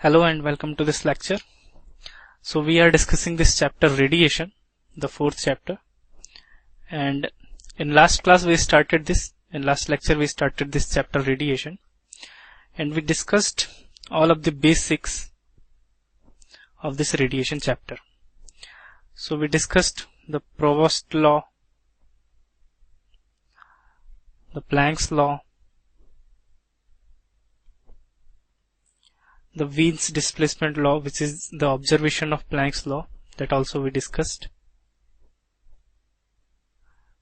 Hello and welcome to this lecture. So we are discussing this chapter radiation, the fourth chapter. And in last lecture we started this chapter radiation. And we discussed all of the basics of this radiation chapter. So we discussed the Provost's law, the Planck's law, the Wien's displacement law, which is the observation of Planck's law, that also we discussed.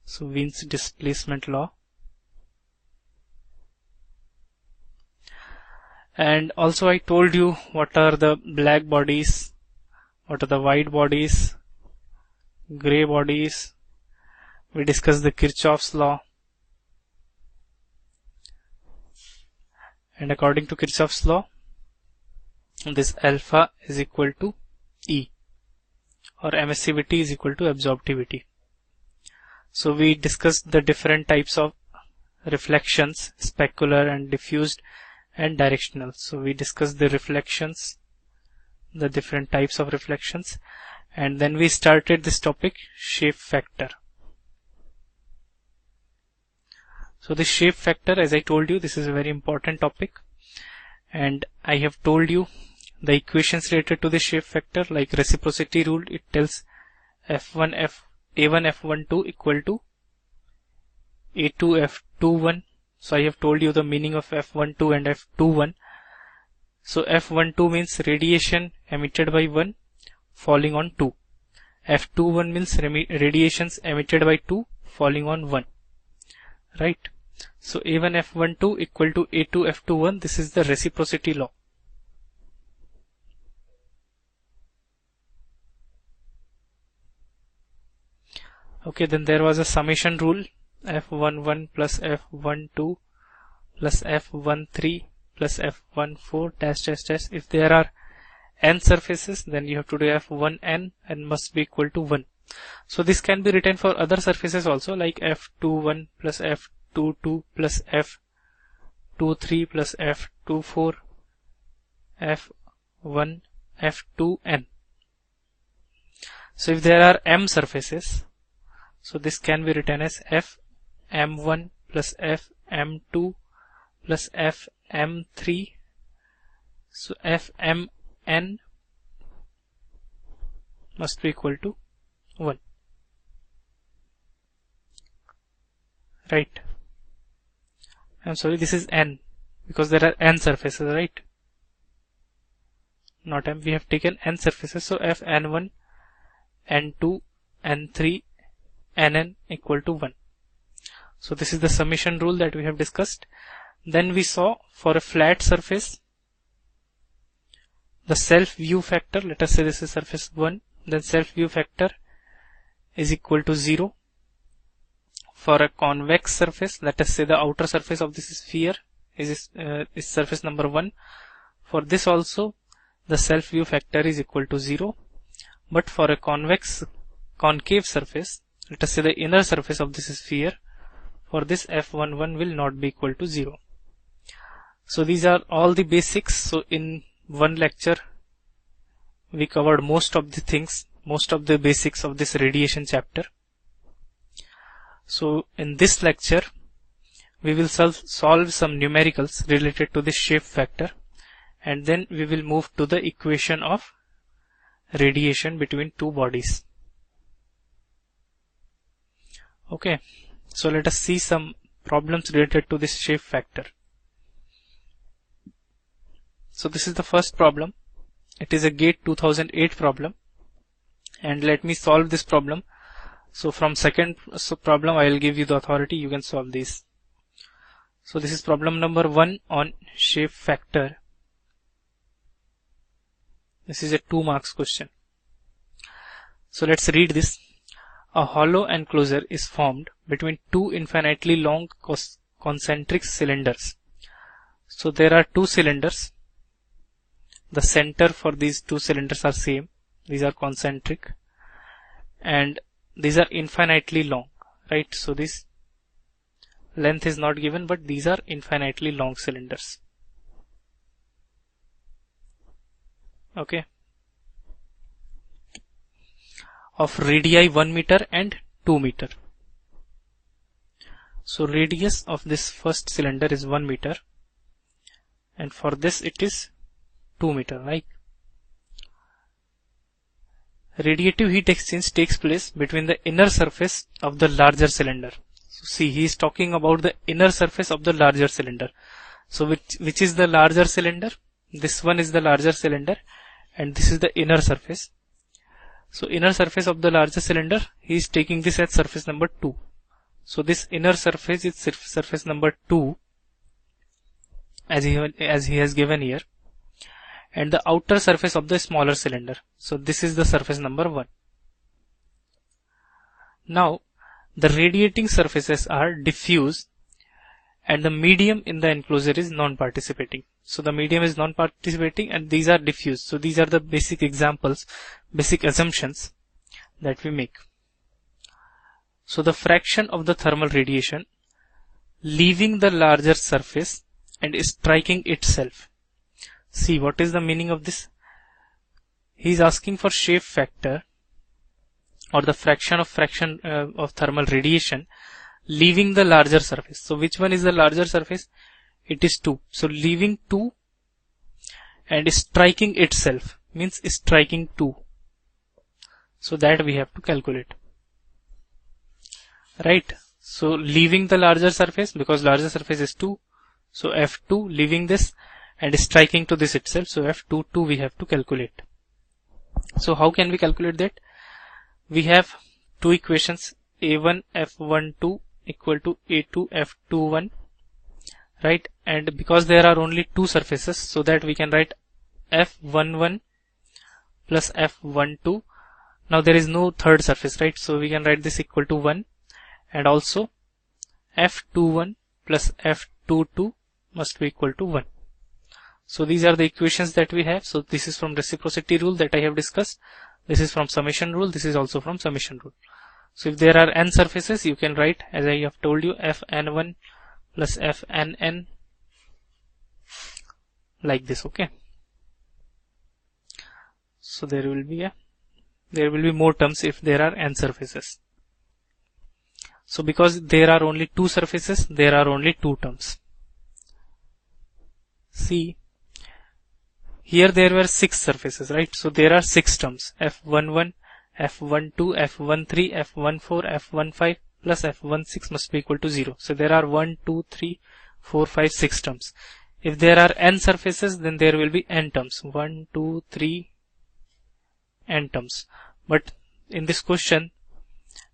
So Wien's displacement law. And also I told you what are the black bodies, what are the white bodies, gray bodies. We discussed the Kirchhoff's law. And according to Kirchhoff's law, this alpha is equal to E, or emissivity is equal to absorptivity. So we discussed the different types of reflections, specular and diffused and directional. So we discussed the reflections, the different types of reflections, and then we started this topic, shape factor. So the shape factor, as I told you, this is a very important topic, and I have told you the equations related to the shape factor, like reciprocity rule. It tells A1 F12 equal to A2 F21. So I have told you the meaning of F12 and F21. So F12 means radiation emitted by 1 falling on 2. F21 means radiations emitted by 2 falling on 1. Right? So A1 F12 equal to A2 F21. This is the reciprocity law. Okay, then there was a summation rule, F11 plus F12 plus F13 plus F14 dash. If there are n surfaces, then you have to do F1n and must be equal to 1. So this can be written for other surfaces also, like F21 plus F22 plus F23 plus F24 F1 F2n. So if there are m surfaces, so this can be written as Fm1 plus Fm2 plus Fm3. So Fmn must be equal to 1. Right? I'm sorry, this is n, because there are n surfaces, right? Not m, we have taken n surfaces, so Fn1, n2, n3, nn equal to 1. So this is the summation rule that we have discussed. Then we saw for a flat surface, the self-view factor, let us say this is surface 1, then self-view factor is equal to 0. For a convex surface, let us say the outer surface of this sphere is surface number 1. For this also, the self-view factor is equal to 0. But for a concave surface, let us say the inner surface of this sphere, for this F11 will not be equal to 0. So these are all the basics. So in one lecture, we covered most of the things, most of the basics of this radiation chapter. So in this lecture, we will solve some numericals related to this shape factor, and then we will move to the equation of radiation between two bodies. Okay, so let us see some problems related to this shape factor. So this is the first problem. It is a GATE 2008 problem, and let me solve this problem. So from second problem, I will give you the authority. You can solve this. So this is problem number 1 on shape factor. This is a 2 marks question. So let's read this. A hollow enclosure is formed between two infinitely long concentric cylinders. So there are two cylinders. The center for these two cylinders are same. These are concentric. And these are infinitely long, right? So this length is not given, but these are infinitely long cylinders. okay, of radii 1 meter and 2 meter. So radius of this first cylinder is 1 meter, and for this it is 2 meter, right? Radiative heat exchange takes place between the inner surface of the larger cylinder. So see, he is talking about the inner surface of the larger cylinder. So which is the larger cylinder? This one is the larger cylinder, and this is the inner surface. So inner surface of the larger cylinder, he is taking this as surface number 2. So this inner surface is surface number 2, as he has given here, and the outer surface of the smaller cylinder. So this is the surface number 1. Now the radiating surfaces are diffuse, and the medium in the enclosure is non-participating. So the medium is non-participating and these are diffuse. So these are the basic examples, basic assumptions that we make. So the fraction of the thermal radiation leaving the larger surface and striking itself. See, what is the meaning of this? He is asking for shape factor, or the fraction of thermal radiation leaving the larger surface. So which one is the larger surface? It is 2. So leaving 2 and striking itself means striking 2. So that we have to calculate, right? So leaving the larger surface, because larger surface is 2, so F2 leaving this and striking to this itself, so F22 we have to calculate. So how can we calculate that? We have two equations, A1 F12 equal to A2 F21, right? And because there are only two surfaces, so that we can write F11 plus F12. Now there is no third surface, right? So we can write this equal to 1, and also F21 plus F22 must be equal to 1. So these are the equations that we have. So this is from reciprocity rule that I have discussed. This is from summation rule. This is also from summation rule. So if there are n surfaces, you can write, as I have told you, Fn1 plus Fnn like this, okay? So there will be more terms if there are n surfaces. So because there are only two surfaces, there are only two terms. See, here there were 6 surfaces, right? So there are 6 terms, F11, F12, F13, F14, F15 plus F16 must be equal to 0. So there are 1, 2, 3, 4, 5, 6 terms. If there are n surfaces, then there will be n terms, 1, 2, 3, n terms. But in this question,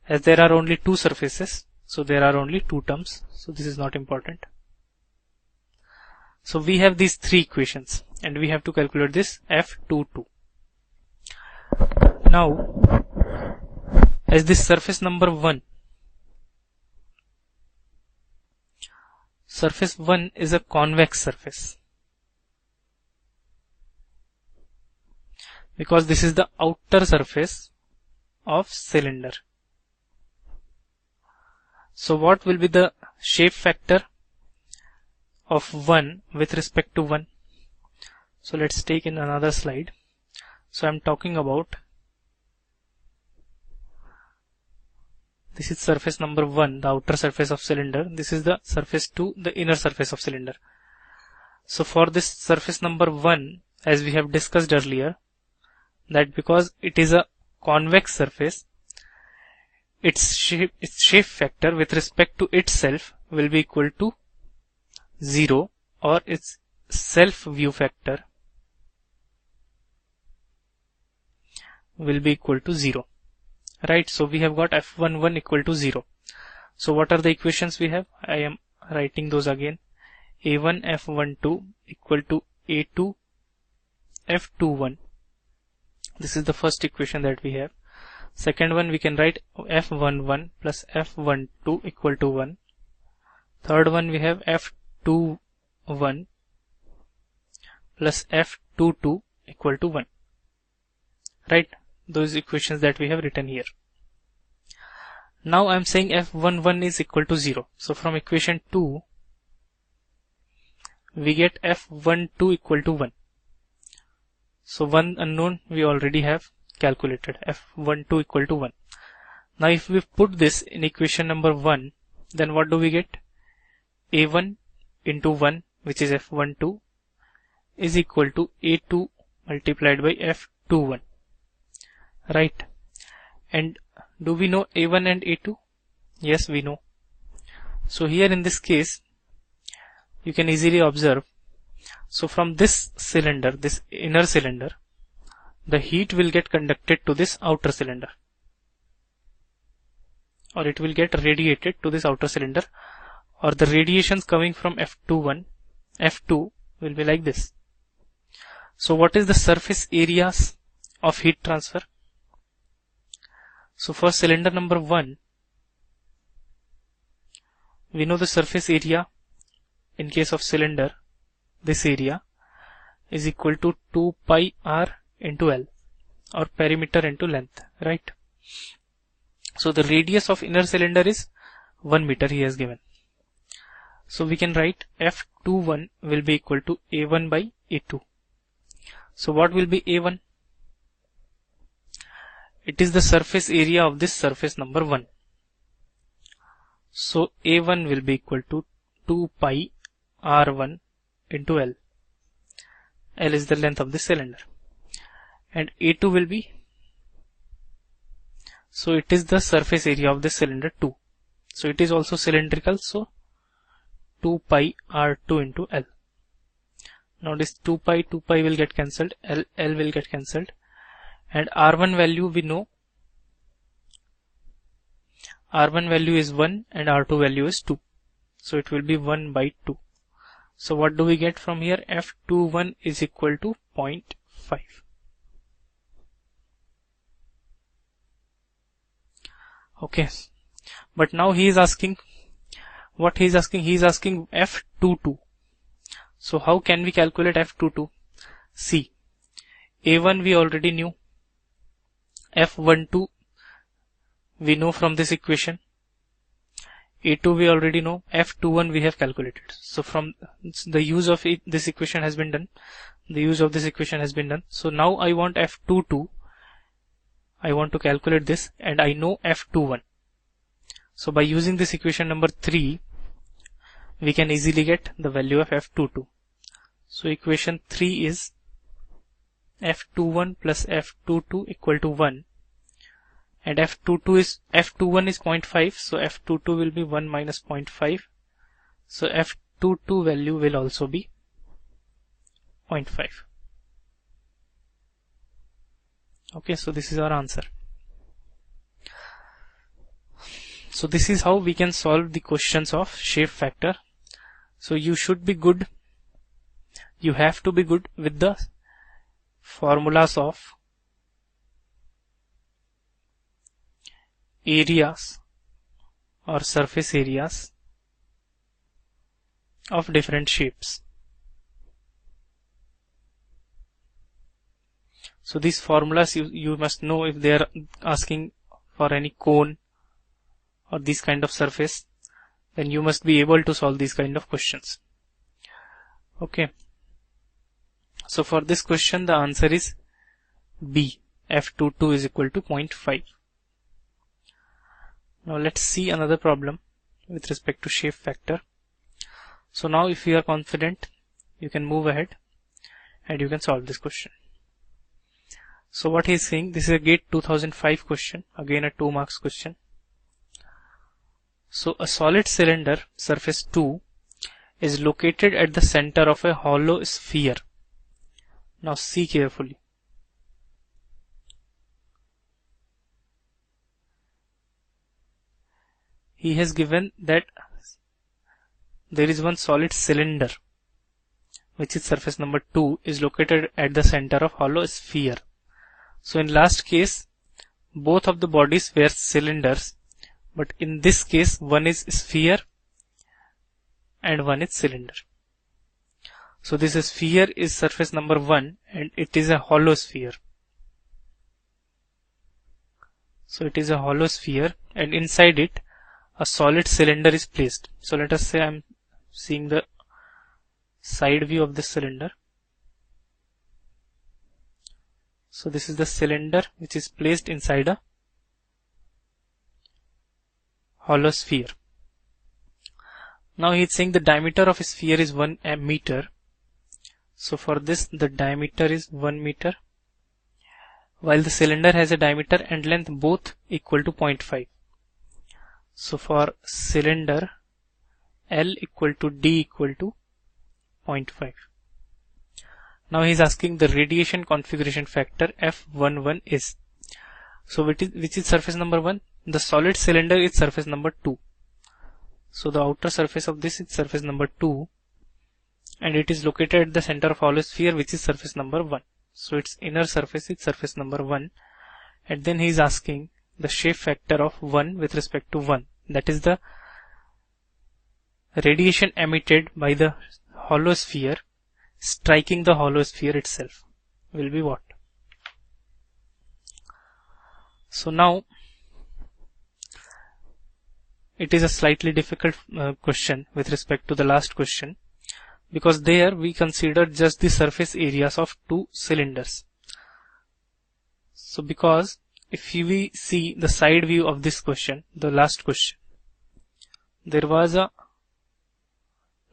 as there are only 2 surfaces, so there are only 2 terms. So this is not important. So we have these 3 equations and we have to calculate this F22. Now, as this surface number 1, surface 1 is a convex surface, because this is the outer surface of cylinder. So what will be the shape factor of 1 with respect to 1? So let's take in another slide. So I'm talking about, this is surface number 1, the outer surface of cylinder. This is the surface 2, the inner surface of cylinder. So for this surface number 1, as we have discussed earlier, that because it is a convex surface, its shape factor with respect to itself will be equal to 0, or its self view factor will be equal to 0, right? So we have got F11 equal to 0. So what are the equations we have? I am writing those again. A1 F12 equal to A2 F21. This is the first equation that we have. Second one, we can write F11 plus F12 equal to 1. Third one, we have F21 plus F22 equal to 1, right? Those equations that we have written here. Now I am saying F11 is equal to 0. So from equation 2, we get F12 equal to 1. So one unknown we already have calculated, f12 equal to 1. Now if we put this in equation number 1, then what do we get? a1 into 1, which is f12, is equal to a2 multiplied by f21, right? And do we know a1 and a2? Yes, we know. So here in this case, you can easily observe, so from this cylinder, this inner cylinder, the heat will get conducted to this outer cylinder, or it will get radiated to this outer cylinder, or the radiations coming from F2 will be like this. So what is the surface areas of heat transfer? So for cylinder number 1, we know the surface area in case of cylinder, this area is equal to 2 pi r into L, or perimeter into length, right? So the radius of inner cylinder is 1 meter he has given. So we can write F21 will be equal to A1 by A2. So what will be A1? It is the surface area of this surface number 1. So A1 will be equal to 2 pi R1 into L. L is the length of the cylinder. And A2 will be, so it is the surface area of the cylinder 2. So it is also cylindrical, so 2 pi R2 into L. Now this 2 pi will get cancelled, L will get cancelled, and R1 value we know, R1 value is 1 and R2 value is 2. So it will be 1 by 2. So what do we get from here? F21 is equal to 0.5. Okay, but now he is asking, what he is asking? He is asking F22. So how can we calculate F22? See, A1 we already knew, F12 we know from this equation, A2 we already know, F21 we have calculated. So from the use of this equation has been done. The use of this equation has been done. So now I want F22. I want to calculate this, and I know F21. So by using this equation number 3, we can easily get the value of F22. So equation 3 is F21 plus F22 equal to 1. And F21 is 0.5, so F22 will be 1 minus 0.5. So F22 value will also be 0.5. Okay, so this is our answer. So this is how we can solve the questions of shape factor. So you should be good, you have to be good with the formulas of areas or surface areas of different shapes. So these formulas you must know if they are asking for any cone or this kind of surface, then you must be able to solve these kind of questions. Okay. So for this question the answer is B. F22 is equal to 0.5. Now let's see another problem with respect to shape factor. So now if you are confident, you can move ahead and you can solve this question. So what he is saying, this is a GATE 2005 question, again a 2 marks question. So a solid cylinder, surface 2, is located at the center of a hollow sphere. Now see carefully. He has given that there is one solid cylinder, which is surface number 2, is located at the center of hollow sphere. So in last case, both of the bodies were cylinders, but in this case, one is sphere and one is cylinder. So this sphere is surface number 1 and it is a hollow sphere. So it is a hollow sphere and inside it a solid cylinder is placed. So let us say I am seeing the side view of this cylinder. So this is the cylinder which is placed inside a hollow sphere. Now he is saying the diameter of a sphere is 1 meter. So for this the diameter is 1 meter, while the cylinder has a diameter and length both equal to 0.5. So for cylinder, L equal to D equal to 0.5. Now he is asking the radiation configuration factor F11 is. So which is surface number 1? The solid cylinder is surface number 2. So the outer surface of this is surface number 2, and it is located at the center of hollow sphere, which is surface number 1. So its inner surface is surface number 1, and then he is asking the shape factor of 1 with respect to 1. That is the radiation emitted by the hollow sphere striking the hollow sphere itself will be what? So now it is a slightly difficult question with respect to the last question, because there we consider just the surface areas of two cylinders. So because if we see the side view of this question, the last question, there was a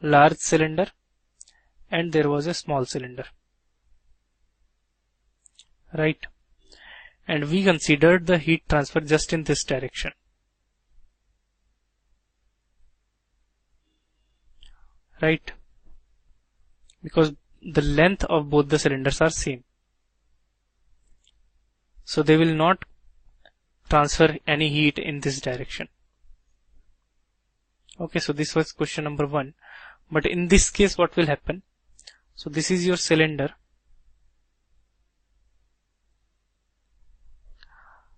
large cylinder and there was a small cylinder, right? And we considered the heat transfer just in this direction, right? Because the length of both the cylinders are same, so they will not transfer any heat in this direction. Okay, so this was question number 1. But in this case, what will happen? So this is your cylinder.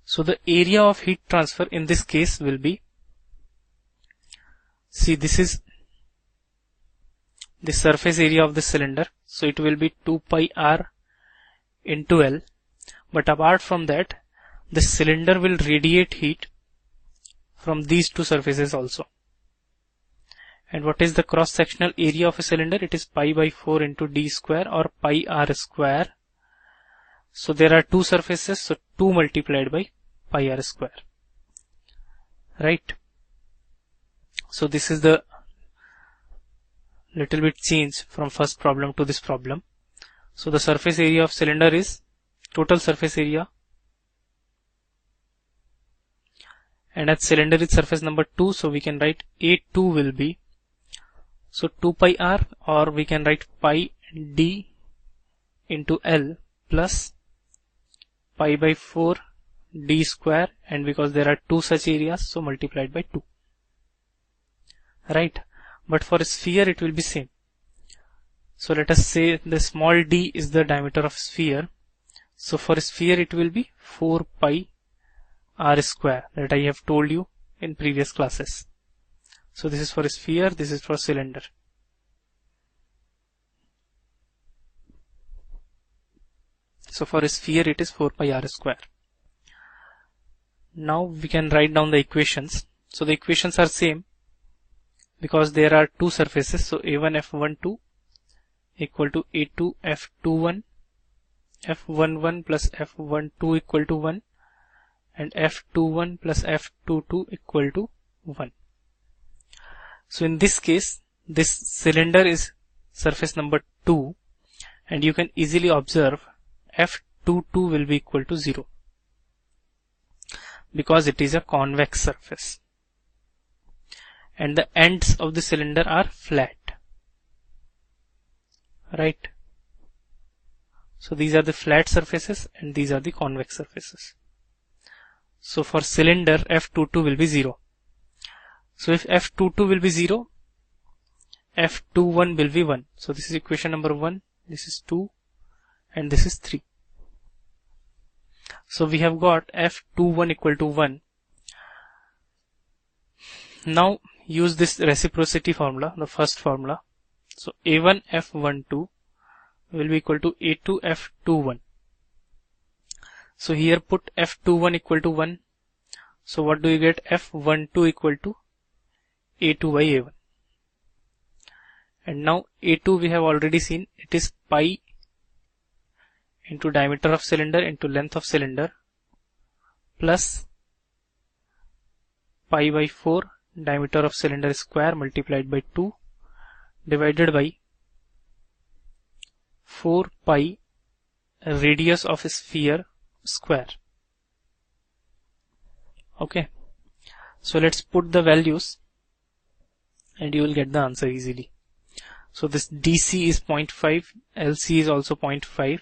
So the area of heat transfer in this case will be, see, this is the surface area of the cylinder, so it will be 2 pi r into L. But apart from that, the cylinder will radiate heat from these two surfaces also. And what is the cross-sectional area of a cylinder? It is pi by 4 into d square, or pi r square. So there are two surfaces, so 2 multiplied by pi r square, right? So this is the little bit change from first problem to this problem. So the surface area of cylinder is total surface area, and as cylinder is surface number 2, so we can write A2 will be, so 2 pi r, or we can write pi d into L plus pi by 4 d square, and because there are two such areas, so multiplied by 2, right? But for a sphere it will be same. So let us say the small d is the diameter of sphere. So for a sphere it will be 4 pi r square, that I have told you in previous classes. So this is for a sphere, this is for cylinder. So for a sphere it is 4 pi r square. Now we can write down the equations. So the equations are same because there are two surfaces. So A1 F12 equal to A2 F21, F11 plus F12 equal to 1, and F21 plus F22 equal to 1. So in this case, this cylinder is surface number 2, and you can easily observe F22 will be equal to 0 because it is a convex surface and the ends of the cylinder are flat, right? So these are the flat surfaces and these are the convex surfaces. So for cylinder, F22 will be 0. So if F22 will be 0, F21 will be 1. So this is equation number 1, this is 2, and this is 3. So we have got F21 equal to 1. Now use this reciprocity formula, the first formula. So A1 F12 will be equal to A2 F21. So here put F21 equal to 1. So what do you get? F12 equal to A2 by A1. And now A2 we have already seen, it is pi into diameter of cylinder into length of cylinder plus pi by 4 diameter of cylinder square multiplied by 2 divided by 4 pi radius of sphere square. Okay, so let's put the values and you will get the answer easily. So this DC is 0.5, LC is also 0.5,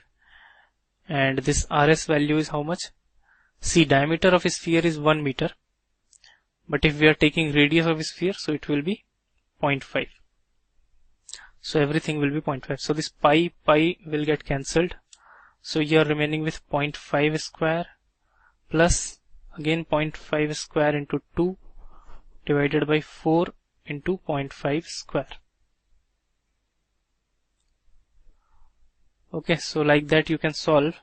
and this RS value is how much? See, diameter of a sphere is 1 meter, but if we are taking radius of a sphere, so it will be 0.5. So everything will be 0.5. So this pi will get cancelled. So you are remaining with 0.5 square plus again 0.5 square into 2 divided by 4 into 0.5 square. Okay, so like that you can solve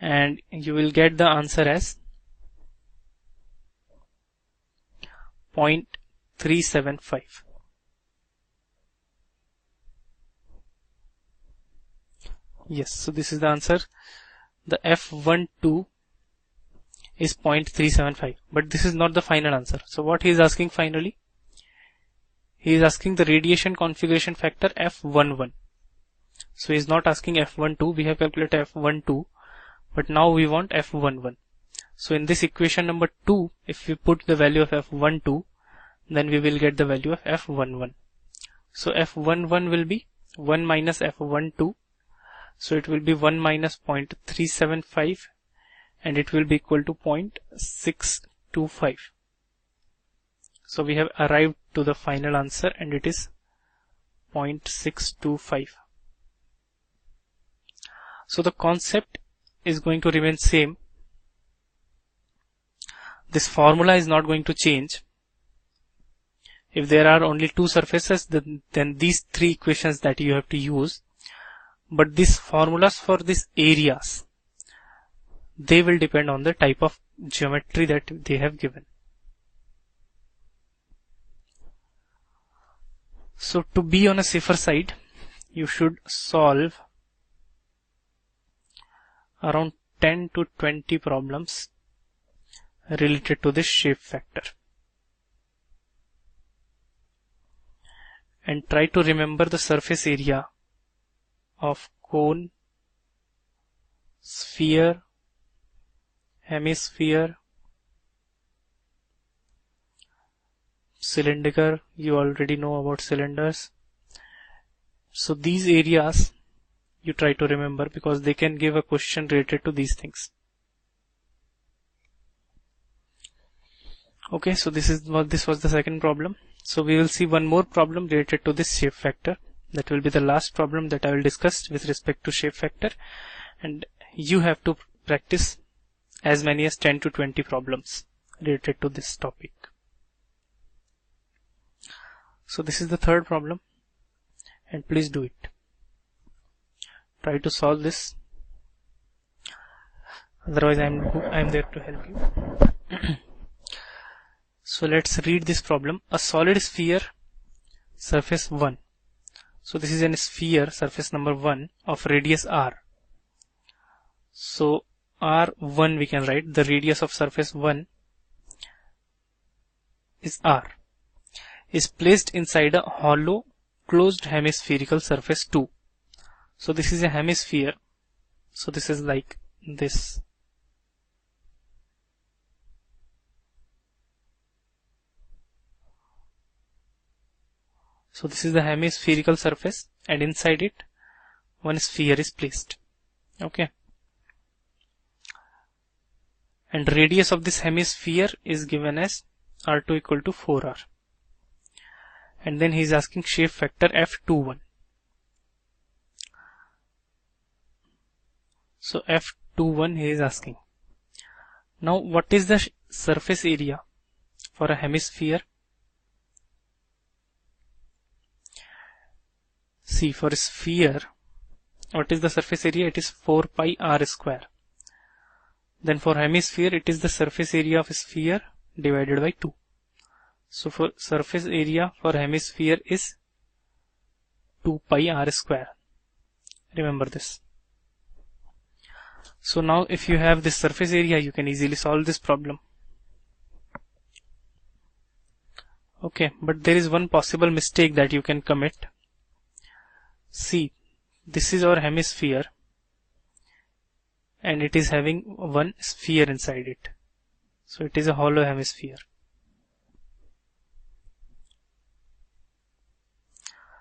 and you will get the answer as 0.375. Yes, so this is the answer. The F12 is 0.375, but this is not the final answer. So what he is asking finally? He is asking the radiation configuration factor F11. So he is not asking F12. We have calculated F12, but now we want F11. So in this equation number 2, if we put the value of F12, then we will get the value of F11. So F11 will be 1 minus F12. So it will be 1 minus 0.375 and it will be equal to 0.625. So we have arrived to the final answer and it is 0.625. So the concept is going to remain same. This formula is not going to change. If there are only two surfaces, then these three equations that you have to use. But these formulas for these areas, they will depend on the type of geometry that they have given. So to be on a safer side, you should solve around 10 to 20 problems related to this shape factor. And try to remember the surface area of cone, sphere, hemisphere, cylinder. You already know about cylinders. So these areas you try to remember because they can give a question related to these things. Okay, so this was the second problem. So we will see one more problem related to this shape factor. That will be the last problem that I will discuss with respect to shape factor, and you have to practice as many as 10 to 20 problems related to this topic. So this is the third problem, and please do it. Try to solve this. Otherwise, I'm there to help you. So let's read this problem. A solid sphere, surface 1. So this is a sphere, surface number 1 of radius r. So r1 we can write, the radius of surface 1 is r, is placed inside a hollow closed hemispherical surface 2. So this is a hemisphere. So this is like this. So this is the hemispherical surface, and inside it one sphere is placed. Okay. And radius of this hemisphere is given as r2 equal to 4r. And then he is asking shape factor F21. So F21 he is asking. Now what is the surface area for a hemisphere? See, for a sphere, what is the surface area? It is 4 pi r square. Then for hemisphere, it is the surface area of a sphere divided by 2. So for surface area for hemisphere is 2 pi r square. Remember this. So now if you have this surface area, you can easily solve this problem. Okay, but there is one possible mistake that you can commit. See, this is our hemisphere and it is having one sphere inside it. So it is a hollow hemisphere.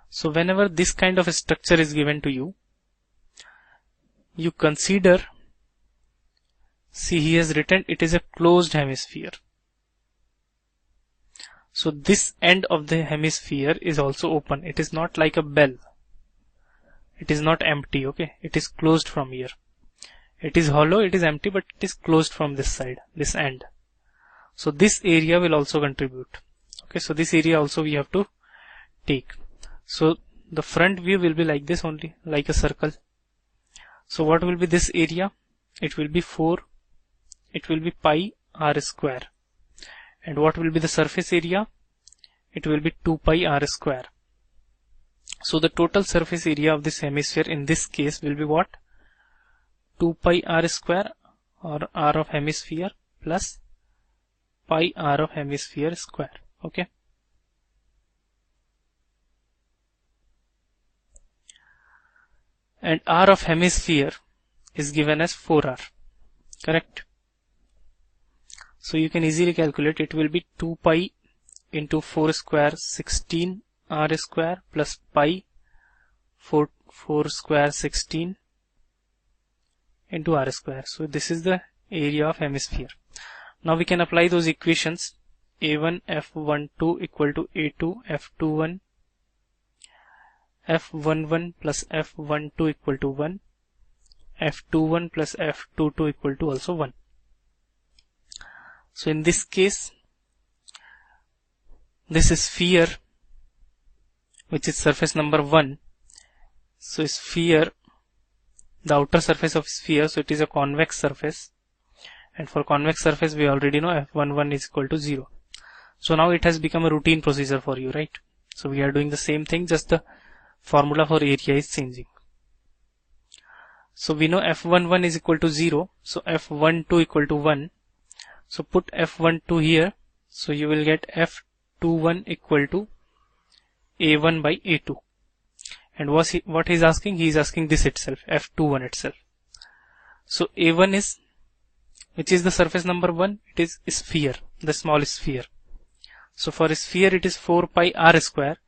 So whenever this kind of a structure is given to you, you consider, see, he has written it is a closed hemisphere. So this end of the hemisphere is also open. It is not like a bell. It is not empty, okay? It is closed from here. It is hollow, it is empty, but it is closed from this side, this end. So this area will also contribute. Okay, so this area also we have to take. So the front view will be like this only, like a circle. So what will be this area? It will be pi r square. And what will be the surface area? It will be 2 pi r square. So the total surface area of this hemisphere in this case will be what? 2 pi r square, or r of hemisphere, plus pi r of hemisphere square. Okay. And r of hemisphere is given as 4r. Correct? So you can easily calculate. It will be 2 pi into 4 square 16 r square plus pi 4 square 16 into r square. So this is the area of hemisphere. Now we can apply those equations. A1 F12 equal to A2 F21, F11 plus F12 equal to 1, F21 plus F22 equal to also 1. So in this case, this is sphere, which is surface number 1. So sphere, the outer surface of sphere, so it is a convex surface. And for convex surface, we already know F11 is equal to 0. So now it has become a routine procedure for you, right? So we are doing the same thing, just the formula for area is changing. So we know F11 is equal to 0. So F12 equal to 1. So put F12 here. So you will get F21 equal to A1 by A2. And what he is asking? He is asking this itself, F21 itself. So A1 is, which is the surface number 1? It is sphere, the small sphere. So for a sphere it is 4 pi r square,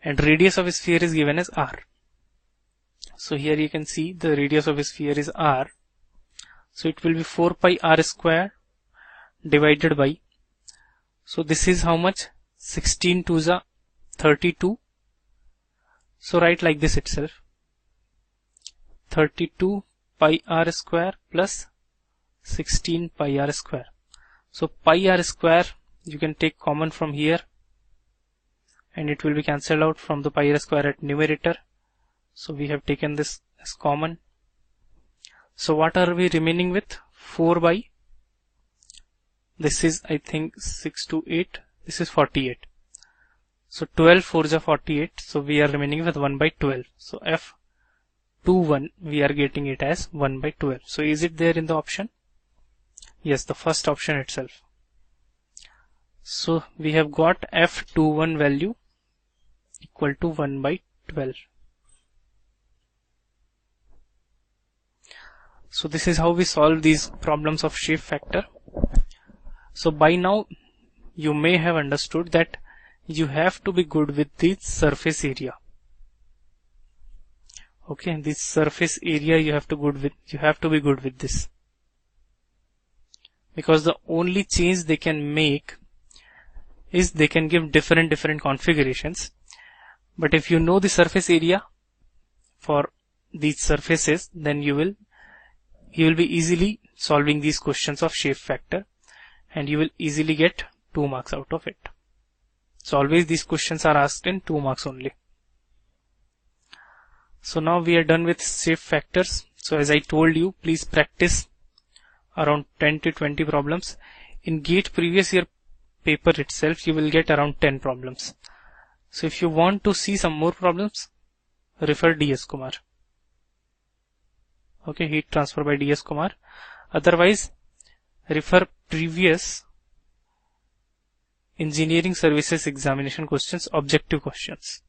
and radius of a sphere is given as r. So here you can see the radius of a sphere is r. So it will be 4 pi r square divided by, so this is how much? 16 to the 32. So write like this itself, 32 pi r square plus 16 pi r square. So pi r square you can take common from here, and it will be cancelled out from the pi r square at numerator. So we have taken this as common. So what are we remaining with? 4 by, this is I think 6 to 8, this is 48. So 12 4s are 48, so we are remaining with 1 by 12. So F21 we are getting it as 1 by 12. So is it there in the option? Yes, the first option itself. So we have got F21 value equal to 1 by 12. So this is how we solve these problems of shape factor. So by now you may have understood that you have to be good with the surface area. Okay, this surface area you have to be good with this, because the only change they can make is they can give different configurations. But if you know the surface area for these surfaces, then you will be easily solving these questions of shape factor, and you will easily get 2 marks out of it. So always these questions are asked in 2 marks only. So now we are done with shape factors. So as I told you, please practice around 10 to 20 problems. In GATE previous year paper itself, you will get around 10 problems. So if you want to see some more problems, refer DS Kumar. Okay, heat transfer by DS Kumar. Otherwise, refer previous engineering services examination questions, objective questions.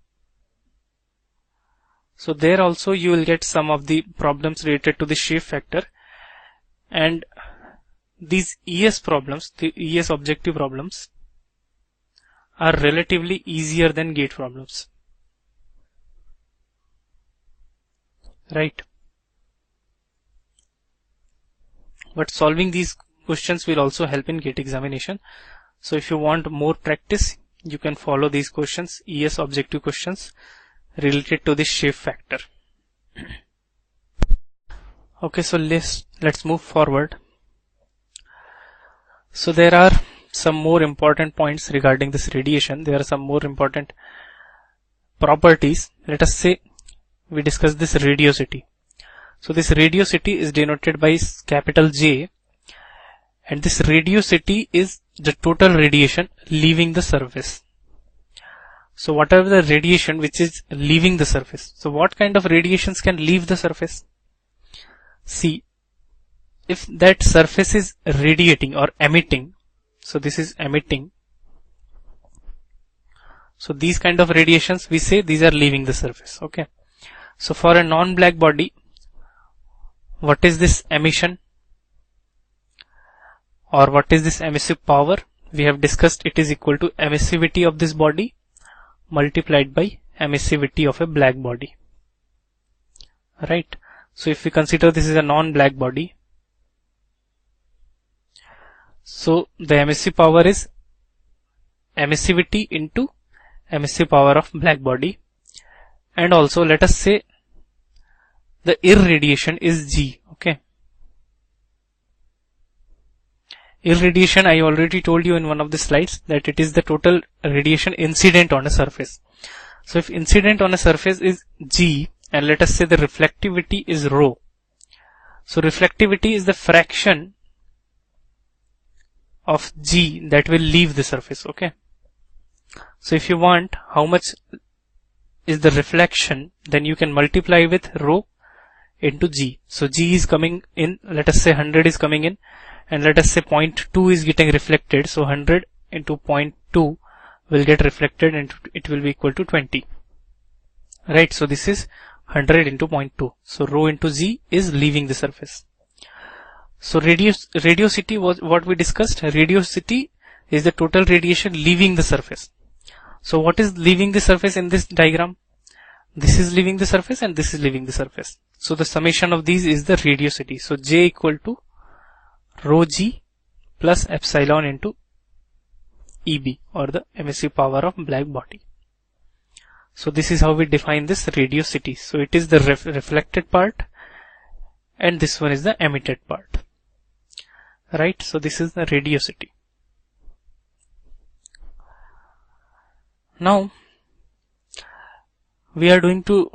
So there also you will get some of the problems related to the shape factor, and these ES problems, the ES objective problems, are relatively easier than gate problems. Right? But solving these questions will also help in gate examination. So if you want more practice, you can follow these questions, ES objective questions related to the shape factor. Okay, so let's move forward. So there are some more important points regarding this radiation. There are some more important properties. Let us say we discuss this radiosity. So this radiosity is denoted by capital J, and this radiosity is the total radiation leaving the surface. So whatever the radiation which is leaving the surface. So what kind of radiations can leave the surface? See, if that surface is radiating or emitting, so this is emitting. So these kind of radiations, we say these are leaving the surface. Okay. So for a non-black body, what is this emission? Or what is this emissive power? We have discussed it is equal to emissivity of this body multiplied by emissivity of a black body. Right? So if we consider this is a non-black body, so the emissive power is emissivity into emissive power of black body. And also let us say the irradiation is G. Okay. Irradiation, I already told you in one of the slides that it is the total radiation incident on a surface. So if incident on a surface is G, and let us say the reflectivity is rho. So reflectivity is the fraction of G that will leave the surface. Okay. So if you want how much is the reflection, then you can multiply with rho into G. So G is coming in, let us say 100 is coming in, and let us say 0.2 is getting reflected. So 100 into 0.2 will get reflected, and it will be equal to 20. Right? So this is 100 into 0.2. So rho into G is leaving the surface. So radiosity was what we discussed. Radiosity is the total radiation leaving the surface. So what is leaving the surface in this diagram? This is leaving the surface and this is leaving the surface. So the summation of these is the radiosity. So J equal to rho G plus epsilon into EB, or the emissive power of black body. So this is how we define this radiosity. So it is the reflected part, and this one is the emitted part. Right? So this is the radiosity. Now we are going to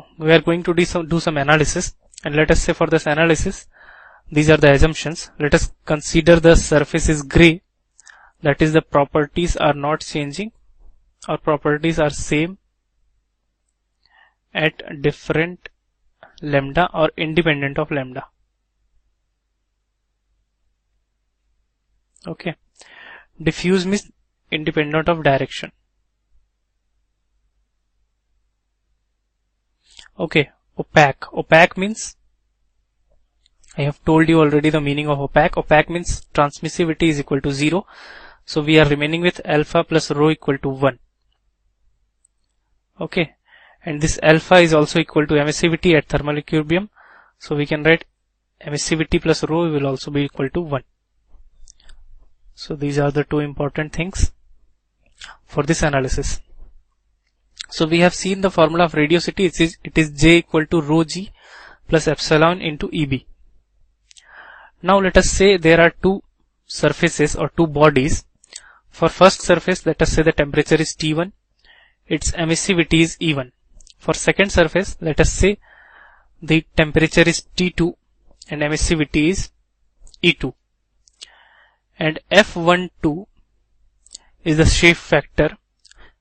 do some analysis, and let us say for this analysis, these are the assumptions. Let us consider the surface is gray, that is the properties are not changing, or properties are same at different lambda or independent of lambda. Okay. Diffuse means independent of direction. Okay. Opaque. Opaque means, I have told you already the meaning of opaque. Opaque means transmissivity is equal to 0. So we are remaining with alpha plus rho equal to 1. Okay. And this alpha is also equal to emissivity at thermal equilibrium. So we can write emissivity plus rho will also be equal to 1. So these are the two important things for this analysis. So we have seen the formula of radiosity. It is J equal to rho G plus epsilon into EB. Now let us say there are two surfaces or two bodies. For first surface, let us say the temperature is T1, its emissivity is E1. For second surface, let us say the temperature is T2 and emissivity is E2. And F12 is the shape factor,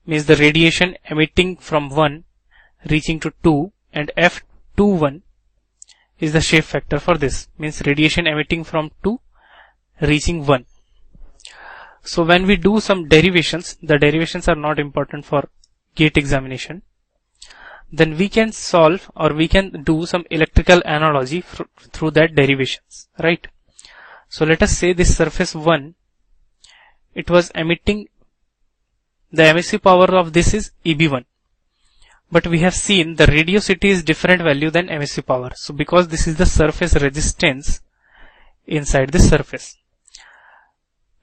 means the radiation emitting from 1 reaching to 2, and F21 is the shape factor for this, means radiation emitting from 2 reaching 1. So when we do some derivations, the derivations are not important for gate examination, then we can solve or we can do some electrical analogy through that derivations, right? So let us say this surface 1, it was emitting, the emissive power of this is EB1. But we have seen the radiosity is different value than emissive power. So because this is the surface resistance inside this surface.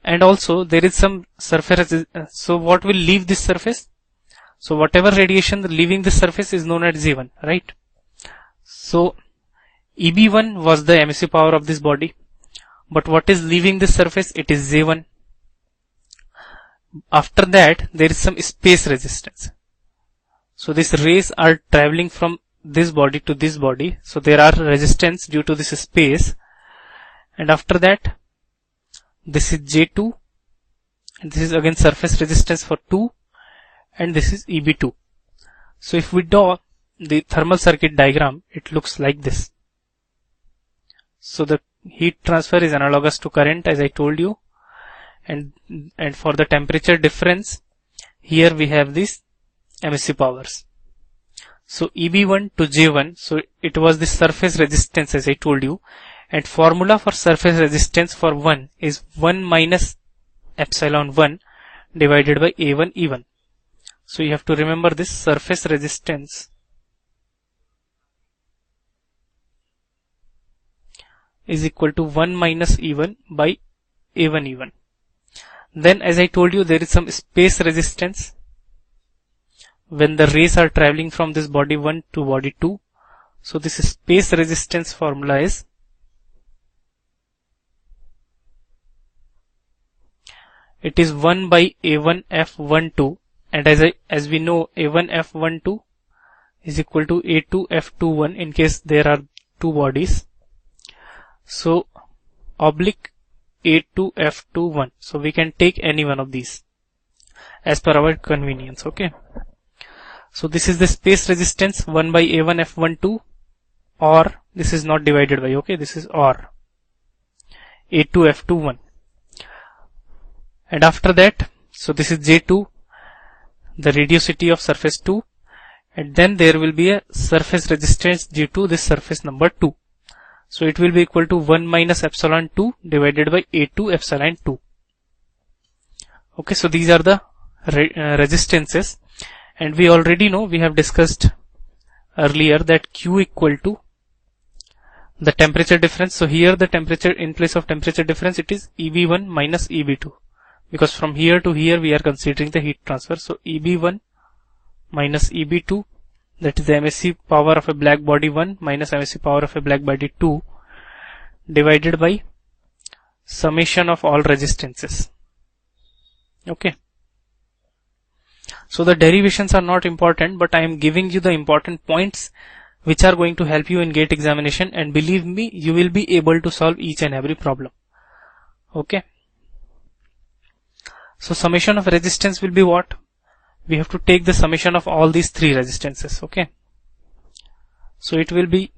And also there is some surface, so what will leave this surface? So whatever radiation leaving this surface is known as Z1, right? So EB1 was the emissive power of this body. But what is leaving this surface? It is J1. After that, there is some space resistance. So these rays are traveling from this body to this body. So there are resistance due to this space. And after that, this is J2. And this is again surface resistance for 2. And this is EB2. So if we draw the thermal circuit diagram, it looks like this. So the heat transfer is analogous to current, as I told you. And for the temperature difference, here we have these emissive powers. So EB1 to J1, so it was the surface resistance, as I told you. And formula for surface resistance for 1 is 1 minus epsilon 1 divided by A1 E1. So you have to remember this surface resistance is equal to 1 minus E1 by A1 E1. Then as I told you, there is some space resistance when the rays are traveling from this body 1 to body 2. So this space resistance formula is it is 1 by A1 F12, and as we know, A1 F12 is equal to A2 F21 in case there are two bodies. So oblique A2 F21. So we can take any one of these as per our convenience. Okay. So this is the space resistance 1 by A1 F12, or this is not divided by. Okay. This is or A2 F21. And after that, so this is J2, the radiosity of surface 2, and then there will be a surface resistance due to this surface number 2. So it will be equal to 1 minus epsilon 2 divided by A2 epsilon 2. Okay, so these are the resistances, and we already know, we have discussed earlier that Q equal to the temperature difference. So here the temperature, in place of temperature difference, it is EB1 minus EB2, because from here to here we are considering the heat transfer. So EB1 minus EB2, that is the emissive power of a black body 1 minus emissive power of a black body 2, divided by summation of all resistances. Okay. So the derivations are not important, but I am giving you the important points which are going to help you in gate examination, and believe me, you will be able to solve each and every problem. Okay. So summation of resistance will be what? We have to take the summation of all these three resistances. Okay. So it will be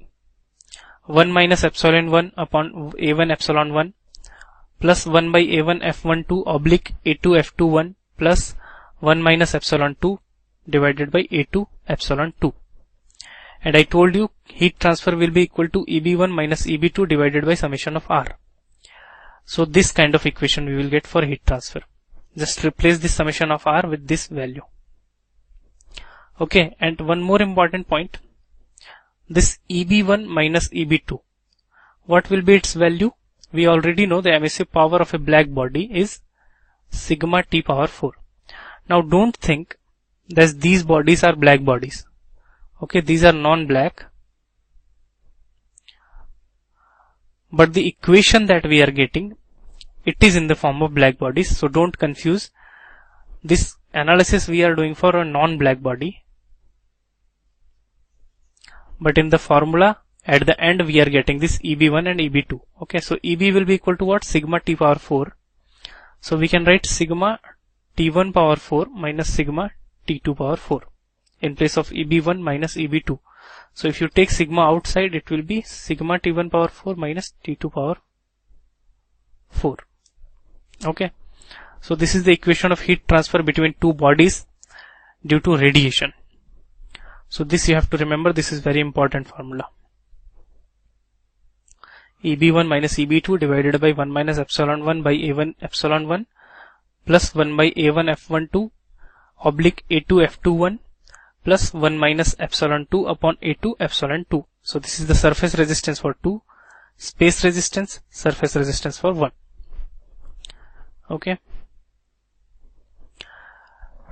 1 minus epsilon 1 upon A1 epsilon 1 plus 1 by A1 F12 oblique A2 F21 plus 1 minus epsilon 2 divided by A2 epsilon 2. And I told you heat transfer will be equal to EB1 minus EB2 divided by summation of R. So this kind of equation we will get for heat transfer. Just replace the summation of R with this value. Okay, and one more important point. This EB1 minus EB2, what will be its value? We already know the emissive power of a black body is sigma T power 4. Now don't think that these bodies are black bodies. Okay, these are non-black. But the equation that we are getting, it is in the form of black bodies. So don't confuse. This analysis we are doing for a non-black body. But in the formula, at the end we are getting this EB1 and EB2. Okay, so EB will be equal to what? Sigma T power 4. So we can write sigma T1 power 4 minus sigma T2 power 4 in place of EB1 minus EB2. So if you take sigma outside, it will be sigma T1 power 4 minus T2 power 4. Okay. So this is the equation of heat transfer between two bodies due to radiation. So this you have to remember, this is very important formula. EB1 minus EB2 divided by 1 minus epsilon 1 by A1 epsilon 1 plus 1 by A1 F12 oblique A2 F21 plus 1 minus epsilon 2 upon A2 epsilon 2. So this is the surface resistance for 2, space resistance, surface resistance for 1. Okay.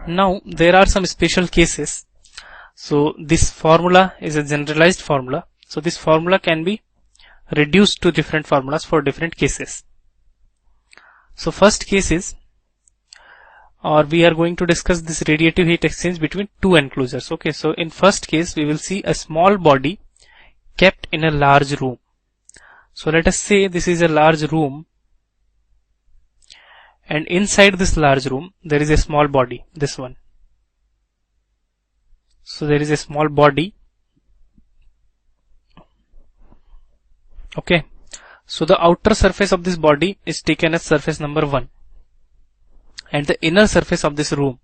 Now there are some special cases. So this formula is a generalized formula. So this formula can be reduced to different formulas for different cases. So first case is, or we are going to discuss this radiative heat exchange between two enclosures. Okay, so in first case we will see a small body kept in a large room. So let us say this is a large room, and inside this large room there is a small body, this one. So there is a small body. Okay, so the outer surface of this body is taken as surface number 1, and the inner surface of this room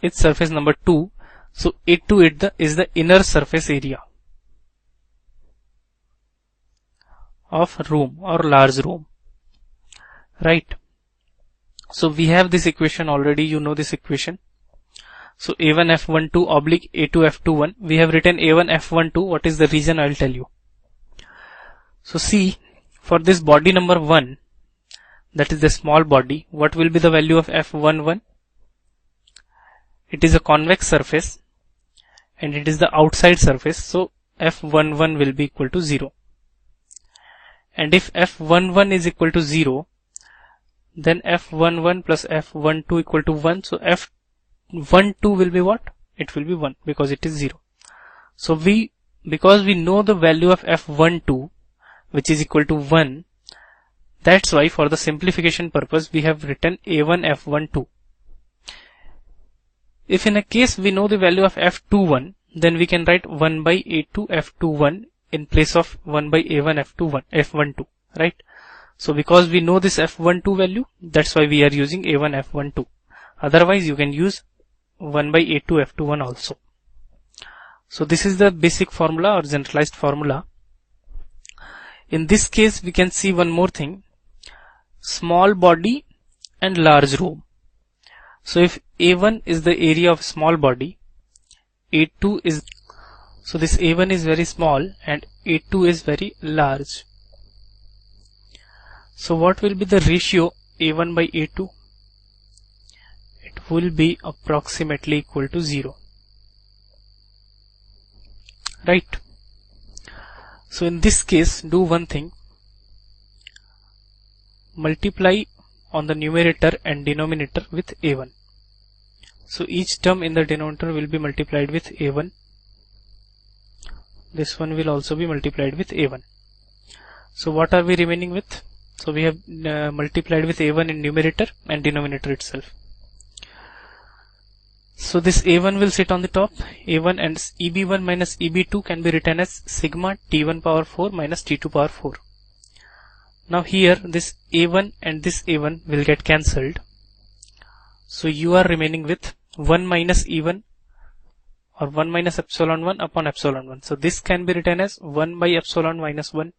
is surface number 2. So A2 is the inner surface area of room or large room, right? So we have this equation already, you know this equation. So A1 F12 oblique A2 F21, we have written A1 F12. What is the reason? I will tell you. So see, for this body number 1, that is the small body, what will be the value of F11? It is a convex surface and it is the outside surface, so F11 will be equal to 0. And if F11 is equal to 0, then F11 plus F12 equal to 1. So F12 will be what? It will be 1 because it is 0. So because we know the value of F12, which is equal to 1, that's why for the simplification purpose we have written A1 F12. If in a case we know the value of F21, then we can write 1 by A2 F21 in place of 1 by A1 F12, right? So because we know this F12 value, that's why we are using A1 F12. Otherwise you can use 1 by A2 F21 also. So this is the basic formula or generalized formula. In this case we can see one more thing, small body and large room. So if A1 is the area of small body, A2 is, so this A1 is very small and A2 is very large. So what will be the ratio A1 by A2? It will be approximately equal to 0. Right? So in this case, do one thing. Multiply on the numerator and denominator with A1. So each term in the denominator will be multiplied with A1. This one will also be multiplied with A1. So what are we remaining with? So we have multiplied with A1 in numerator and denominator itself. So this A1 will sit on the top. A1 and EB1 minus EB2 can be written as sigma T1 power 4 minus T2 power 4. Now here this A1 and this A1 will get cancelled. So you are remaining with 1 minus E1 or 1 minus epsilon 1 upon epsilon 1. So this can be written as 1 by epsilon minus 1.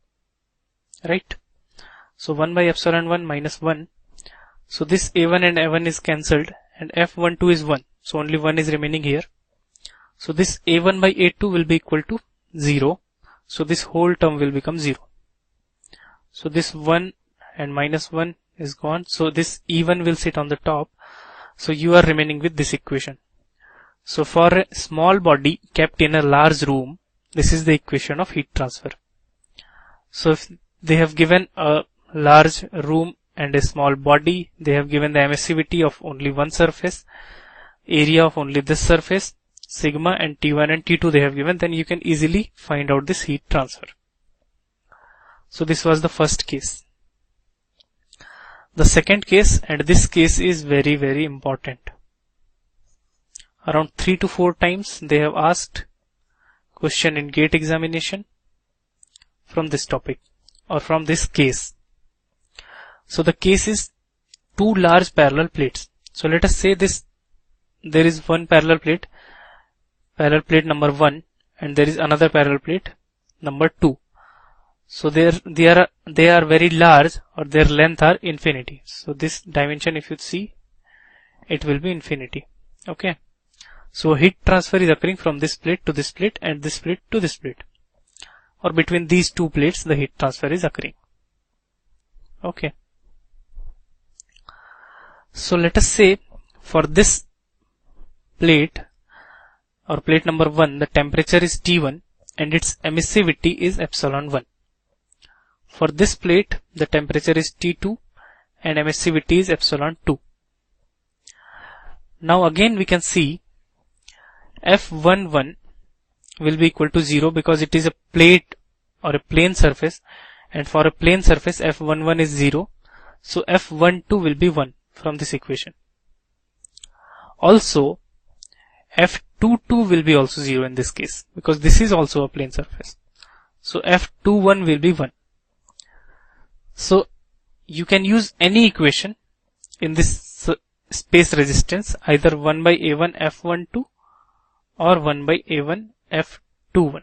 Right? So 1 by epsilon 1 minus 1. So this A1 and A1 is cancelled and F12 is 1. So only 1 is remaining here. So this A1 by A2 will be equal to 0. So this whole term will become 0. So this 1 and minus 1 is gone. So this E1 will sit on the top. So you are remaining with this equation. So for a small body kept in a large room, this is the equation of heat transfer. So if they have given a large room and a small body, they have given the emissivity of only one surface, area of only this surface, sigma and T1 and T2 they have given, then you can easily find out this heat transfer. So this was the first case. The second case, and this case is very, very important. Around 3 to 4 times they have asked question in GATE examination from this topic or from this case. So the case is two large parallel plates. So let us say there is one parallel plate number 1, and there is another parallel plate number 2. So they are very large, or their length are infinity. So this dimension, if you see, it will be infinity. Okay. So heat transfer is occurring from this plate to this plate and this plate to this plate, or between these two plates the heat transfer is occurring. Okay. So let us say for this plate or plate number 1, the temperature is T1 and its emissivity is epsilon 1. For this plate, the temperature is T2 and emissivity is epsilon 2. Now again we can see F11 will be equal to 0 because it is a plate or a plane surface, and for a plane surface F11 is 0. So F12 will be 1 from this equation. Also F22 will be also 0 in this case because this is also a plane surface. So F21 will be 1. So you can use any equation in this space resistance, either 1 by A1 F12 or 1 by A1 F21.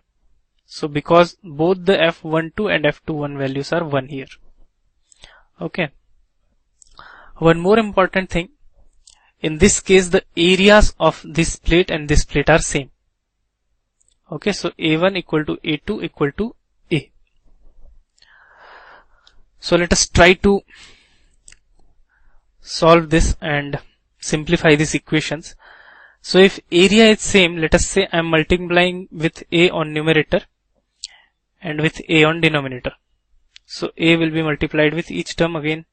So because both the F12 and F21 values are 1 here. Okay. One more important thing, in this case the areas of this plate and this plate are same. Okay, so A1 equal to A2 equal to A. So let us try to solve this and simplify these equations. So if area is same, let us say I am multiplying with A on numerator and with A on denominator. So A will be multiplied with each term again.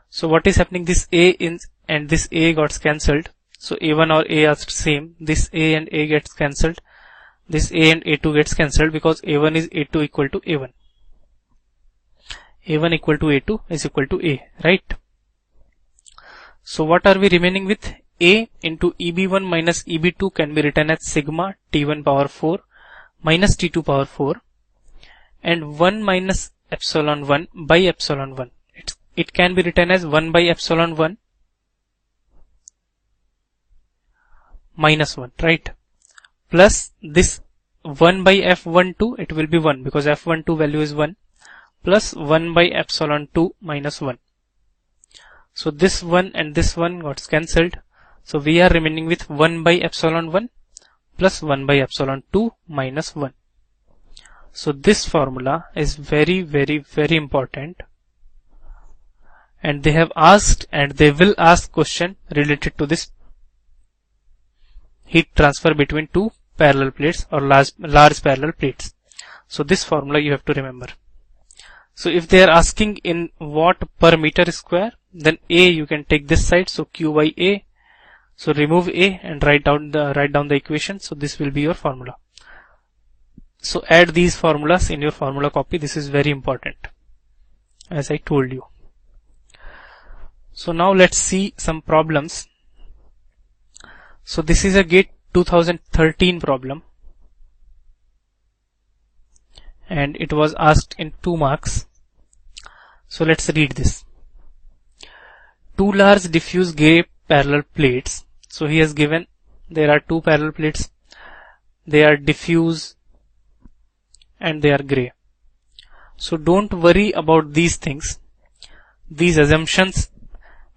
So what is happening, this A and this A got cancelled. So A1 or A are same. This A and A gets cancelled. This A and A2 gets cancelled because A1 is A2 equal to A1. A1 equal to A2 is equal to A, right? So what are we remaining with? A into EB1 minus EB2 can be written as sigma T1 power 4 minus T2 power 4, and 1 minus epsilon 1 by epsilon 1. It can be written as 1 by epsilon 1 minus 1, right? Plus this 1 by F12, it will be 1 because F12 value is 1, plus 1 by epsilon 2 minus 1. So this 1 and this 1 got cancelled. So we are remaining with 1 by epsilon 1 plus 1 by epsilon 2 minus 1. So this formula is very, very, very important. And they have asked and they will ask question related to this heat transfer between two parallel plates or large parallel plates. So this formula you have to remember. So if they are asking in watt per meter square, then A you can take this side, so Q by A. So remove A and write down the equation. So this will be your formula. So add these formulas in your formula copy. This is very important, as I told you. So now let's see some problems. So this is a GATE 2013 problem, and it was asked in 2 marks. So let's read this. Two large diffuse gray parallel plates. So he has given there are two parallel plates. They are diffuse and they are gray. So don't worry about these things, these assumptions.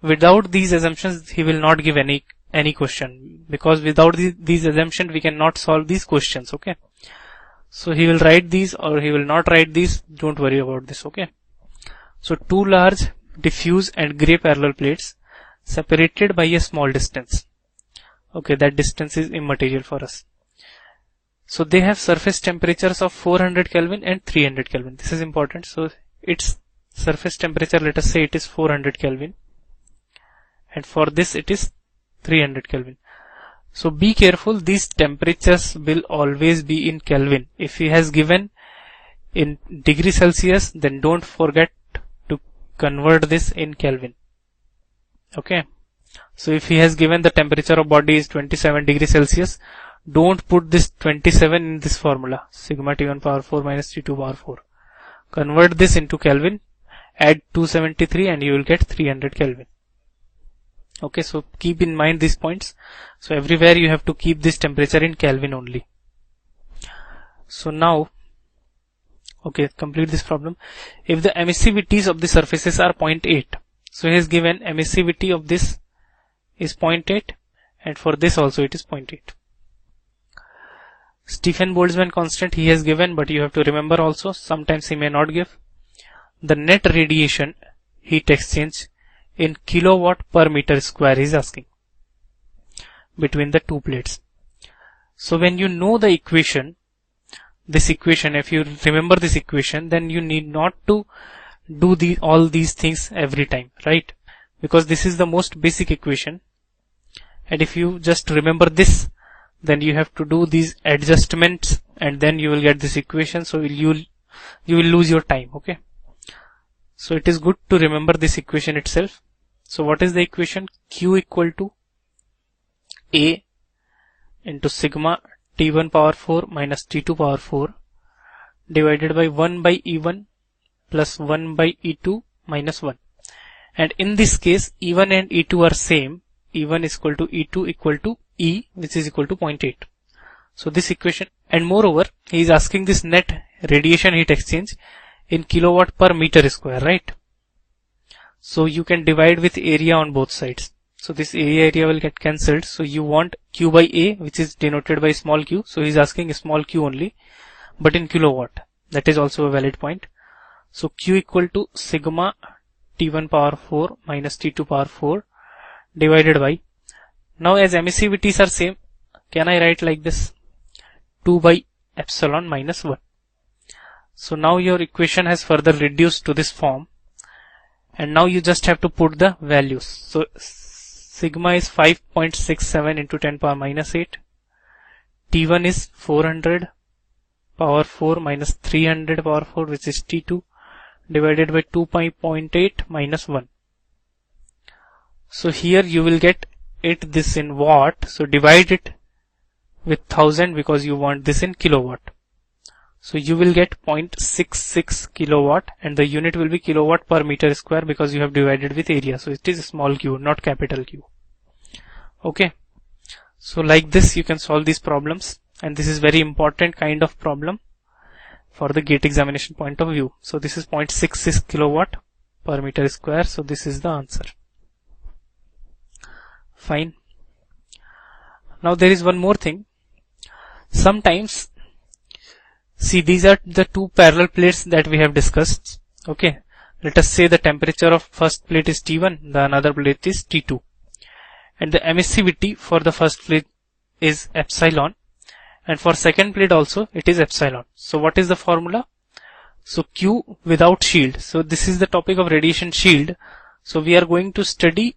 Without these assumptions he will not give any question, because without these assumptions we cannot solve these questions. Okay, so he will write these or he will not write these. Don't worry about this. Okay, so two large diffuse and gray parallel plates separated by a small distance. Okay, that distance is immaterial for us. So they have surface temperatures of 400 Kelvin and 300 Kelvin. This is important. So its surface temperature, let us say it is 400 Kelvin, and for this it is 300 Kelvin. So be careful, these temperatures will always be in Kelvin. If he has given in degree Celsius, then don't forget to convert this in Kelvin. Okay, So if he has given the temperature of body is 27 degrees Celsius, don't put this 27 in this formula, sigma T1 power 4 minus T2 power 4. Convert this into Kelvin, add 273 and you will get 300 Kelvin. Okay, so keep in mind these points. So everywhere you have to keep this temperature in Kelvin only. So now, okay, complete this problem. If the emissivities of the surfaces are 0.8, so he has given emissivity of this is 0.8 and for this also it is 0.8. Stephen Boltzmann constant he has given, but you have to remember also, sometimes he may not give. The net radiation heat exchange in kilowatt per meter square is asking between the two plates. So when you know the equation, this equation, if you remember this equation, then you need not to do all these things every time, right? Because this is the most basic equation, and if you just remember this, then you have to do these adjustments and then you will get this equation. So you will lose your time. Okay, so it is good to remember this equation itself. So what is the equation? Q equal to A into sigma T1 power 4 minus T2 power 4 divided by 1 by E1 plus 1 by E2 minus 1. And in this case, E1 and E2 are same. E1 is equal to E2 equal to E, which is equal to 0.8. So this equation, and moreover, he is asking this net radiation heat exchange in kilowatt per meter square, right? So you can divide with area on both sides. So this area will get cancelled. So you want Q by A, which is denoted by small q. So he is asking small q only, but in kilowatt. That is also a valid point. So Q equal to sigma T1 power 4 minus T2 power 4 divided by, now as emissivities are same, can I write like this? 2 by epsilon minus 1. So now your equation has further reduced to this form, and now you just have to put the values. So sigma is 5.67 into 10 power minus 8. T1 is 400 power 4 minus 300 power 4, which is T2, divided by 2.8 minus 1. So here you will get it this in watt. So divide it with 1000 because you want this in kilowatt. So you will get 0.66 kilowatt, and the unit will be kilowatt per meter square because you have divided with area. So it is small q, not capital Q. Okay. So like this you can solve these problems, and this is very important kind of problem for the GATE examination point of view. So this is 0.66 kilowatt per meter square. So this is the answer. Fine. Now there is one more thing. Sometimes, see, these are the two parallel plates that we have discussed. Okay. Let us say the temperature of first plate is T1, the another plate is T2. And the emissivity for the first plate is epsilon. And for second plate also it is epsilon. So what is the formula? So Q without shield. So this is the topic of radiation shield. So we are going to study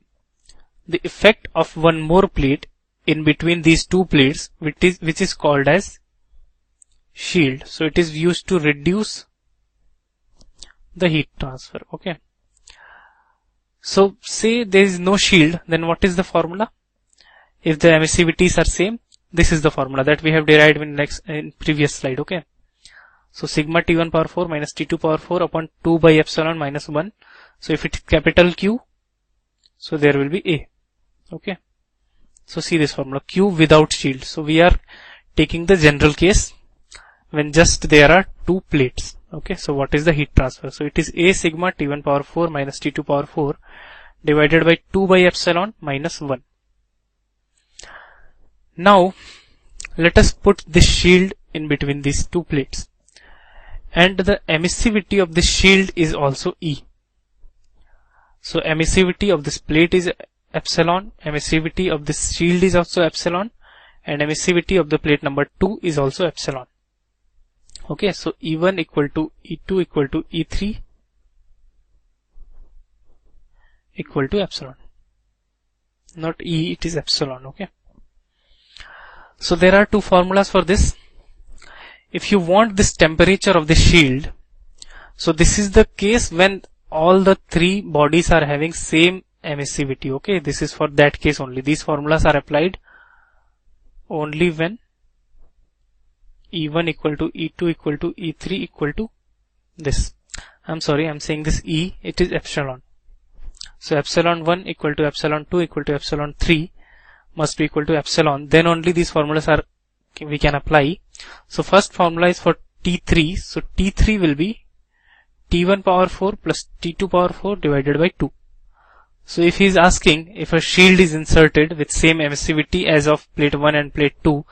the effect of one more plate in between these two plates, which is called as shield. So it is used to reduce the heat transfer. Okay. So say there is no shield, then what is the formula? If the emissivities are same, this is the formula that we have derived in previous slide. Okay. So sigma T1 power 4 minus T2 power 4 upon 2 by epsilon minus 1. So if it is capital Q, so there will be A. Okay. So see this formula, Q without shield. So we are taking the general case when just there are two plates. Okay. So what is the heat transfer? So it is A sigma T1 power 4 minus T2 power 4 divided by 2 by epsilon minus 1. Now let us put this shield in between these two plates, and the emissivity of this shield is also E. So emissivity of this plate is epsilon, emissivity of this shield is also epsilon, and emissivity of the plate number 2 is also epsilon. Okay, so E1 equal to E2 equal to E3 equal to epsilon. Not E, it is epsilon. Okay. So there are two formulas for this. If you want this temperature of the shield, so this is the case when all the three bodies are having same emissivity. Okay, this is for that case only. These formulas are applied only when E1 equal to E2 equal to E3 equal to this. I'm sorry, I'm saying this E, it is epsilon. So epsilon 1 equal to epsilon 2 equal to epsilon 3 must be equal to epsilon. Then only these formulas are we can apply. So first formula is for T3. So T3 will be T1 power 4 plus T2 power 4 divided by 2. So if he is asking if a shield is inserted with same emissivity as of plate 1 and plate 2,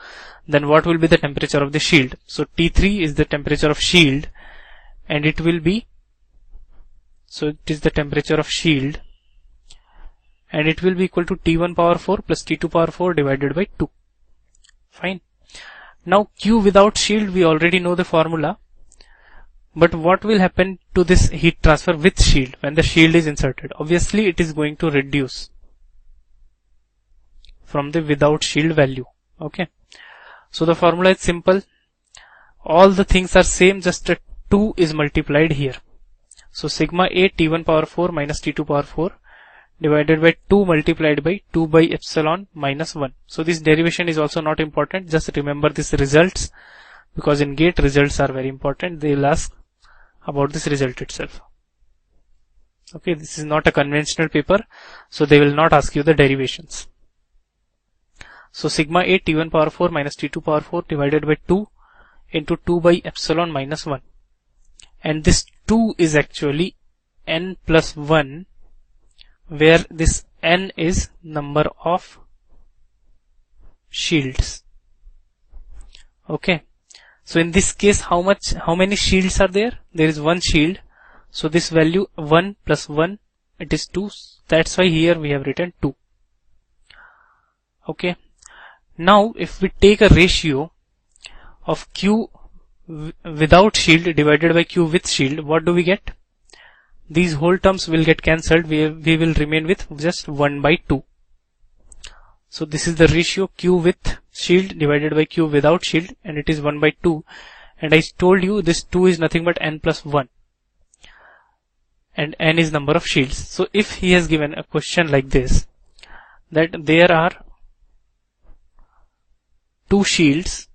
then what will be the temperature of the shield? So T3 is the temperature of shield, and it will be, so it is the temperature of shield, and it will be equal to T1 power 4 plus T2 power 4 divided by 2. Fine. Now Q without shield, we already know the formula. But what will happen to this heat transfer with shield when the shield is inserted? Obviously it is going to reduce from the without shield value. Okay. So the formula is simple. All the things are same, just a 2 is multiplied here. So sigma A T1 power 4 minus T2 power 4 divided by 2 multiplied by 2 by epsilon minus 1. So this derivation is also not important. Just remember these results, because in GATE results are very important. They will ask about this result itself. Okay, this is not a conventional paper, so they will not ask you the derivations. So sigma A T1 power 4 minus T2 power 4 divided by 2 into 2 by epsilon minus 1. And this 2 is actually n plus 1, where this n is number of shields. Okay. So in this case, how many shields are there? There is one shield. So this value 1 plus 1, it is 2. That's why here we have written 2. Okay. Now if we take a ratio of Q without shield divided by Q with shield, what do we get? These whole terms will get cancelled. We will remain with just 1 by 2. So this is the ratio Q with shield divided by Q without shield, and it is 1 by 2. And I told you this 2 is nothing but n plus 1. And n is number of shields. So if he has given a question like this, that there are 2 shields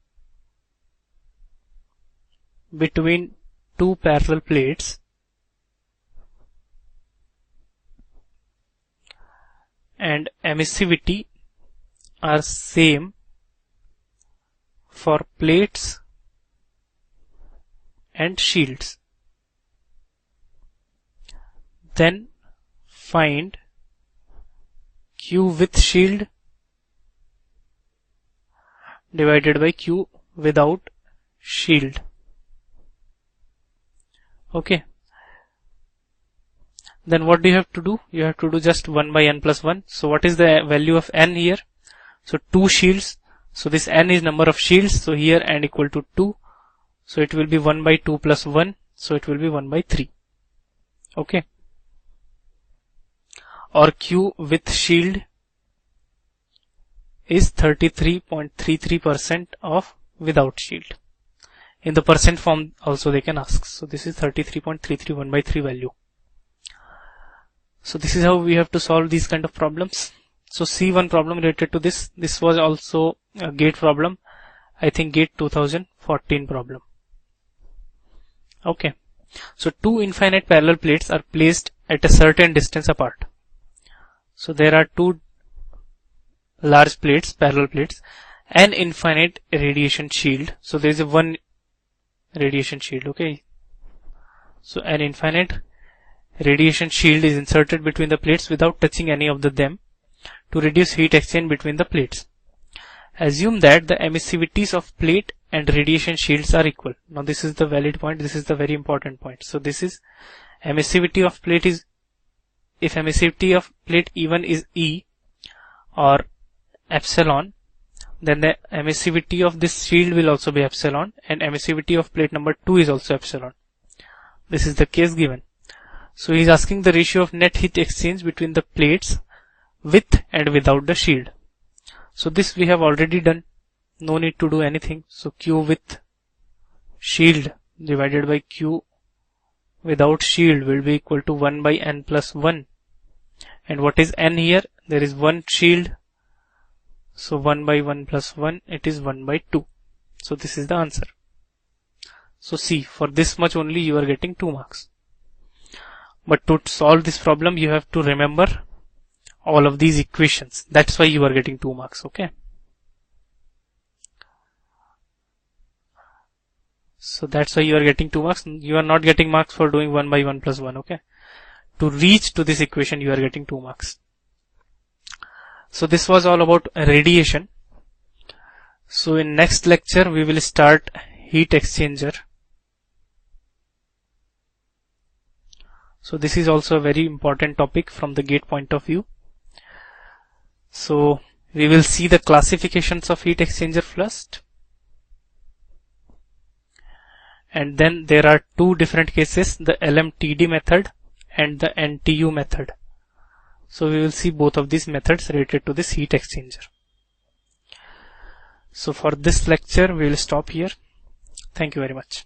between 2 parallel plates, and emissivity are same for plates and shields, then find Q with shield divided by Q without shield. Okay. Then what do you have to do? You have to do just 1 by n plus 1. So what is the value of n here? So 2 shields. So this n is number of shields. So here n equal to 2. So it will be 1 by 2 plus 1. So it will be 1 by 3. Okay. Or Q with shield is 33.33% of without shield. In the percent form also they can ask. So this is 33.33, 1 by 3 value. So this is how we have to solve these kind of problems. So see one problem related to this. This was also a GATE problem. I think GATE 2014 problem. Okay. So 2 infinite parallel plates are placed at a certain distance apart. So there are 2 large plates, parallel plates, an infinite radiation shield. So there is a 1 radiation shield. Okay. So an infinite radiation shield is inserted between the plates without touching any of them to reduce heat exchange between the plates. Assume that the emissivities of plate and radiation shields are equal. Now this is the valid point. This is the very important point. So this is emissivity of plate is, if emissivity of plate E1 is E or epsilon, then the emissivity of this shield will also be epsilon, and emissivity of plate number 2 is also epsilon. This is the case given. So he is asking the ratio of net heat exchange between the plates with and without the shield. So this we have already done. No need to do anything. So Q with shield divided by Q without shield will be equal to 1 by n plus 1. And what is n here? There is one shield. So 1 by 1 plus 1, it is 1 by 2. So this is the answer. So see, for this much only you are getting 2 marks. But to solve this problem, you have to remember all of these equations. That's why you are getting 2 marks, okay? So that's why you are getting 2 marks. You are not getting marks for doing 1 by 1 plus 1, okay? To reach to this equation, you are getting 2 marks. So this was all about radiation. So in next lecture, we will start heat exchanger. So this is also a very important topic from the GATE point of view. So we will see the classifications of heat exchanger first. And then there are two different cases, the LMTD method and the NTU method. So we will see both of these methods related to this heat exchanger. So for this lecture, we will stop here. Thank you very much.